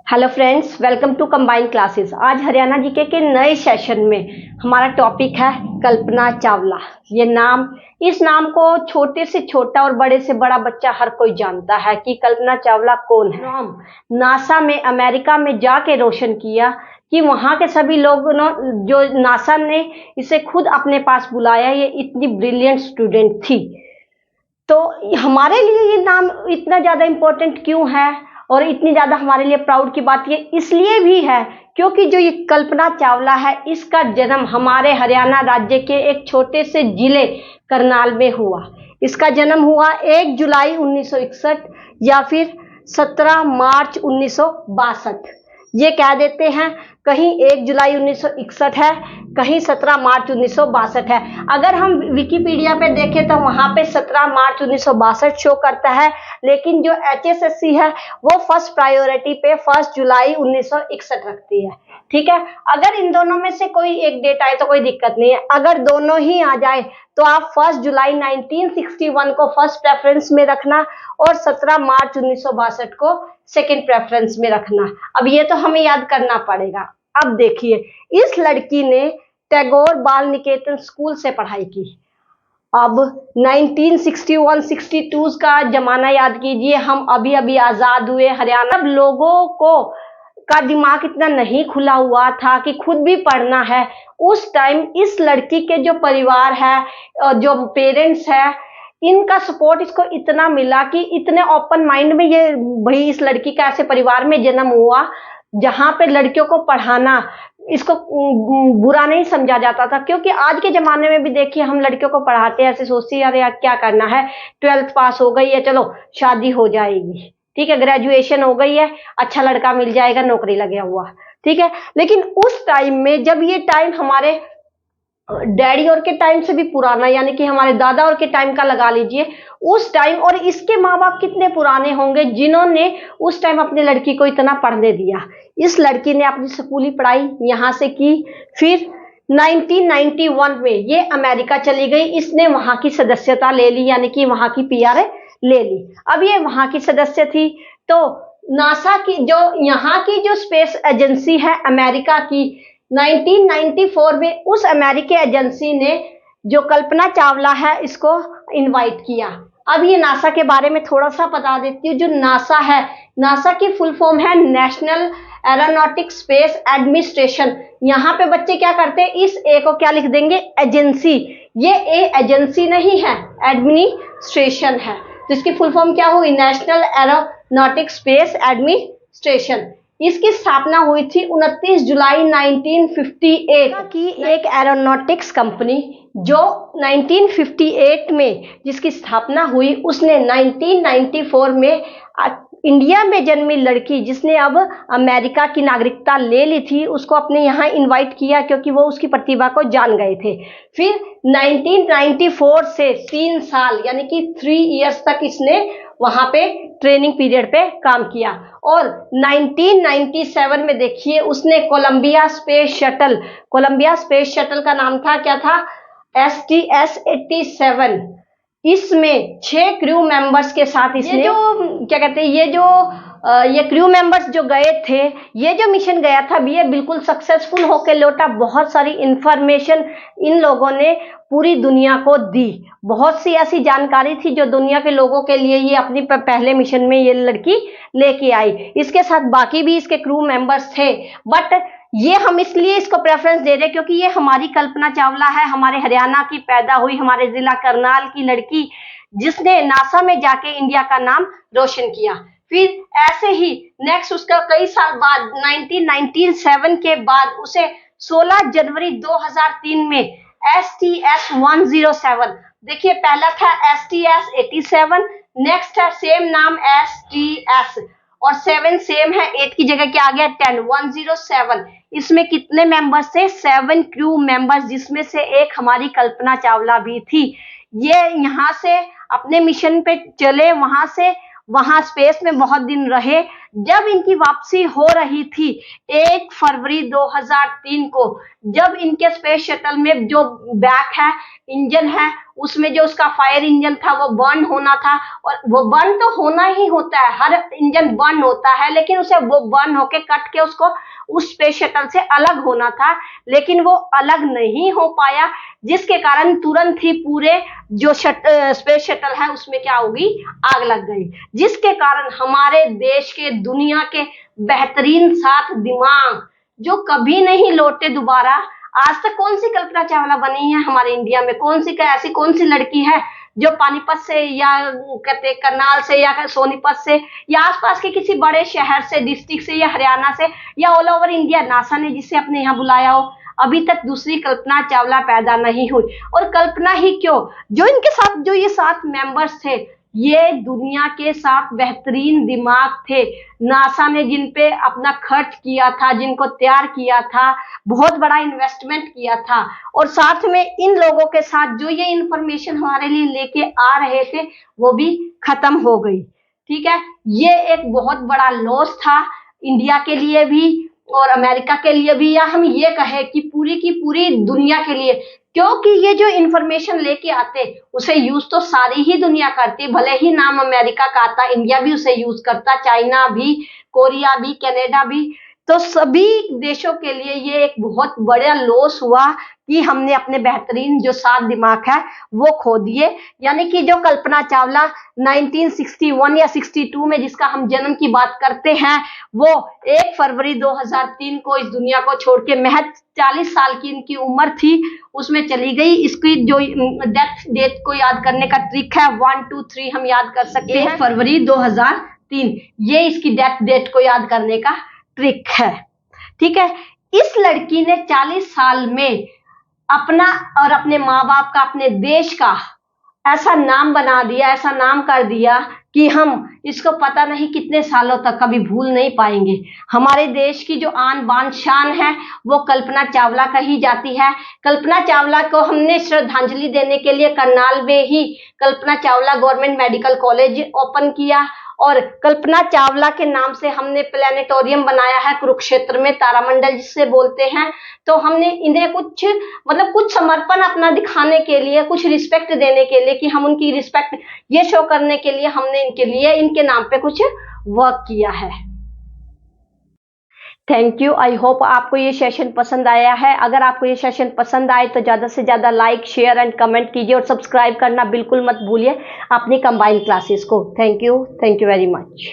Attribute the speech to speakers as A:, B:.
A: Hello friends, welcome to combined classes. आज Haryana GK के नए सेशन में हमारा टॉपिक है कल्पना चावला। इस नाम को छोटे से छोटा और बड़े से बड़ा बच्चा हर कोई जानता है कि कल्पना चावला कौन है। नाम नासा में अमेरिका में जाके रोशन किया कि वहाँ के सभी लोग जो नासा ने इसे खुद अपने पास बुलाया। ये इतनी ब्रिलियंट स्टूडेंट थी। तो हमारे लिए ये नाम इतना ज़्यादा इम्पोर्टेंट क्यों है और इतनी ज़्यादा हमारे लिए प्राउड की बात ये इसलिए भी है क्योंकि जो ये कल्पना चावला है इसका जन्म हमारे हरियाणा राज्य के एक छोटे से जिले करनाल में हुआ। इसका जन्म हुआ 1 जुलाई 1961 या फिर 17 मार्च 1962। ये कह देते हैं कहीं 1 जुलाई 1961 है, कहीं 17 मार्च 1962 है। अगर हम विकिपीडिया पे देखें तो वहां पे 17 मार्च 1962 शो करता है, लेकिन जो HSSC है वो फर्स्ट प्रायोरिटी पे 1 जुलाई 1961 रखती है। ठीक है, अगर इन दोनों में से कोई एक डेट आए तो कोई दिक्कत नहीं है। अगर दोनों ही आ जाए तो आप 1 जुलाई 1961 को फर्स्ट प्रेफरेंस में रखना और 17 मार्च 1962 को सेकंड प्रेफरेंस में रखना। अब ये तो हमें याद करना पड़ेगा। अब देखिए, इस लड़की ने टैगोर बाल निकेतन स्कूल से पढ़ाई की। अब 1961-62 का जमाना याद कीजिए, हम अभी अभी आजाद हुए। हरियाणा लोगों का दिमाग इतना नहीं खुला हुआ था कि खुद भी पढ़ना है। उस टाइम इस लड़की के जो परिवार है, जो पेरेंट्स है, इनका सपोर्ट इसको इतना मिला कि इतने ओपन माइंड में ये भाई इस लड़की का ऐसे परिवार में जन्म हुआ जहां पे लड़कियों को पढ़ाना इसको बुरा नहीं समझा जाता था। क्योंकि आज के जमाने में भी देखिए, हम लड़कियों को पढ़ाते हैं ऐसे सोचते हैं यार क्या करना है, 12th पास हो गई है, चलो शादी हो जाएगी, ठीक है, ग्रेजुएशन हो गई है, अच्छा लड़का मिल जाएगा, नौकरी लगे हुआ, ठीक है। लेकिन उस टाइम में, जब ये टाइम हमारे डैडी और के टाइम से भी पुराना, यानी कि हमारे दादा और के टाइम का लगा लीजिए, उस टाइम, और इसके माँ बाप कितने पुराने होंगे जिन्होंने उस टाइम अपनी लड़की को इतना पढ़ने दिया। इस लड़की ने अपनी स्कूली पढ़ाई यहाँ से की। फिर 1991 में ये अमेरिका चली गई। इसने वहां की सदस्यता ले ली, यानी कि वहां की PR ले ली। अब ये वहां की सदस्य थी तो नासा की जो यहाँ की जो स्पेस एजेंसी है अमेरिका की, 1994 में उस अमेरिकी एजेंसी ने जो कल्पना चावला है इसको इनवाइट किया। अब ये नासा के बारे में थोड़ा सा बता देती हूँ। जो नासा है, नासा की फुल फॉर्म है नेशनल एरोनॉटिक्स स्पेस एडमिनिस्ट्रेशन। यहाँ पे बच्चे क्या करते हैं, इस ए को क्या लिख देंगे, एजेंसी। ये ए एजेंसी नहीं है, एडमिनिस्ट्रेशन है। तो इसकी फुल फॉर्म क्या हुई, नेशनल एरोनॉटिक्स स्पेस एडमिनिस्ट्रेशन। इसकी स्थापना हुई थी 29 जुलाई 1958 की एक एरोनॉटिक्स कंपनी जो 1958 में जिसकी स्थापना हुई, उसने 1994 में इंडिया में जन्मी लड़की जिसने अब अमेरिका की नागरिकता ले ली थी, उसको अपने यहाँ इनवाइट किया क्योंकि वो उसकी प्रतिभा को जान गए थे। फिर 1994 से 3 साल यानी कि 3 इयर्स तक इसने वहां पे ट्रेनिंग पीरियड पे काम किया। और 1997 में देखिए, उसने कोलंबिया स्पेस शटल का नाम था, क्या था, STS-87। इसमें 6 क्रू मेंबर्स के साथ इसने क्या कहते हैं, ये क्रू मेंबर्स जो गए थे, ये जो मिशन गया था ये बिल्कुल सक्सेसफुल होकर लौटा। बहुत सारी इंफॉर्मेशन इन लोगों ने पूरी दुनिया को दी। बहुत सी ऐसी जानकारी थी जो दुनिया के लोगों के लिए ये अपनी पहले मिशन में ये लड़की लेके आई। इसके साथ बाकी भी इसके क्रू मेंबर्स थे, बट ये हम इसलिए इसको प्रेफरेंस दे रहे क्योंकि ये हमारी कल्पना चावला है, हमारे हरियाणा की पैदा हुई, हमारे जिला करनाल की लड़की जिसने नासा में जाके इंडिया का नाम रोशन किया। फिर ऐसे ही नेक्स्ट उसका कई साल बाद 1997 के बाद उसे 16 जनवरी 2003 में STS-107, देखिए पहला था STS-87, नेक्स्ट है सेम नाम STS, और 7 सेम है, 8 की जगह क्या आ गया 10, 107। इसमें कितने मेंबर्स थे, 7 क्रू मेंबर्स, जिसमें से एक हमारी कल्पना चावला भी थी। ये यहाँ से अपने मिशन पे चले, वहां से वहां स्पेस में बहुत दिन रहे। जब इनकी वापसी हो रही थी 1 फरवरी 2003 को, जब इनके स्पेस शटल में जो बैक है, इंजन है, उसमें जो उसका फायर इंजन था वो बर्न होना था, और वो बर्न तो होना ही होता है, हर इंजन बर्न होता है, लेकिन उसे वो बर्न होके कट के उसको उस स्पेस शटल से अलग होना था, लेकिन वो अलग नहीं हो पाया, जिसके कारण तुरंत ही पूरे जो स्पेस शटल है उसमें क्या होगी, आग लग गई, जिसके कारण हमारे देश के, दुनिया के बेहतरीन 7 दिमाग जो कभी नहीं लौटे दोबारा। आज तक कौन सी कल्पना चावला बनी है हमारे इंडिया में, ऐसी कौन सी लड़की है जो पानीपत से या कहते करनाल से या सोनीपत से या आसपास के किसी बड़े शहर से, डिस्ट्रिक्ट से या हरियाणा से या ऑल ओवर इंडिया नासा ने जिसे अपने यहाँ बुलाया हो, अभी तक दूसरी कल्पना चावला पैदा नहीं हुई। और कल्पना ही क्यों, जो इनके साथ जो ये 7 मेंबर्स थे, ये दुनिया के 7 बेहतरीन दिमाग थे, नासा ने जिन पे अपना खर्च किया था, जिनको तैयार किया था, बहुत बड़ा इन्वेस्टमेंट किया था, और साथ में इन लोगों के साथ जो ये इंफॉर्मेशन हमारे लिए लेके आ रहे थे वो भी खत्म हो गई। ठीक है, ये एक बहुत बड़ा लॉस था इंडिया के लिए भी और अमेरिका के लिए भी, या हम ये कहें कि पूरी की पूरी दुनिया के लिए, क्योंकि ये जो इंफॉर्मेशन लेके आते उसे यूज तो सारी ही दुनिया करती, भले ही नाम अमेरिका का आता, इंडिया भी उसे यूज करता, चाइना भी, कोरिया भी, कनाडा भी, तो सभी देशों के लिए ये एक बहुत बड़ा लॉस हुआ कि हमने अपने बेहतरीन जो 7 दिमाग है वो खो दिए। यानी कि जो कल्पना चावला 1961 या 62 में जिसका हम जन्म की बात करते हैं, वो 1 फरवरी 2003 को इस दुनिया को छोड़ के, महज 40 साल की इनकी उम्र थी, उसमें चली गई। इसकी जो डेथ डेट को याद करने का ट्रिक है 1 2 3 हम याद कर सकते हैं, 1 फरवरी 2003, ये इसकी डेथ डेट को याद करने का ट्रिक है। ठीक है, इस लड़की ने 40 साल में अपना और अपने माँ बाप का, अपने देश का ऐसा नाम बना दिया, ऐसा नाम कर दिया कि हम इसको पता नहीं कितने सालों तक कभी भूल नहीं पाएंगे। हमारे देश की जो आन बान शान है वो कल्पना चावला कही जाती है। कल्पना चावला को हमने श्रद्धांजलि देने के लिए करनाल में ही Kalpana Chawla government medical college open किया, और कल्पना चावला के नाम से हमने प्लेनेटोरियम बनाया है कुरुक्षेत्र में, तारामंडल जिसे बोलते हैं। तो हमने इन्हें कुछ समर्पण अपना दिखाने के लिए, कुछ रिस्पेक्ट देने के लिए, कि हम उनकी रिस्पेक्ट ये शो करने के लिए हमने इनके लिए, इनके नाम पे कुछ वर्क किया है। Thank you. आई होप आपको ये सेशन पसंद आया है। अगर आपको ये सेशन पसंद आए तो ज़्यादा से ज़्यादा लाइक, शेयर एंड कमेंट कीजिए, और सब्सक्राइब करना बिल्कुल मत भूलिए अपनी कंबाइंड क्लासेस को। Thank you very much.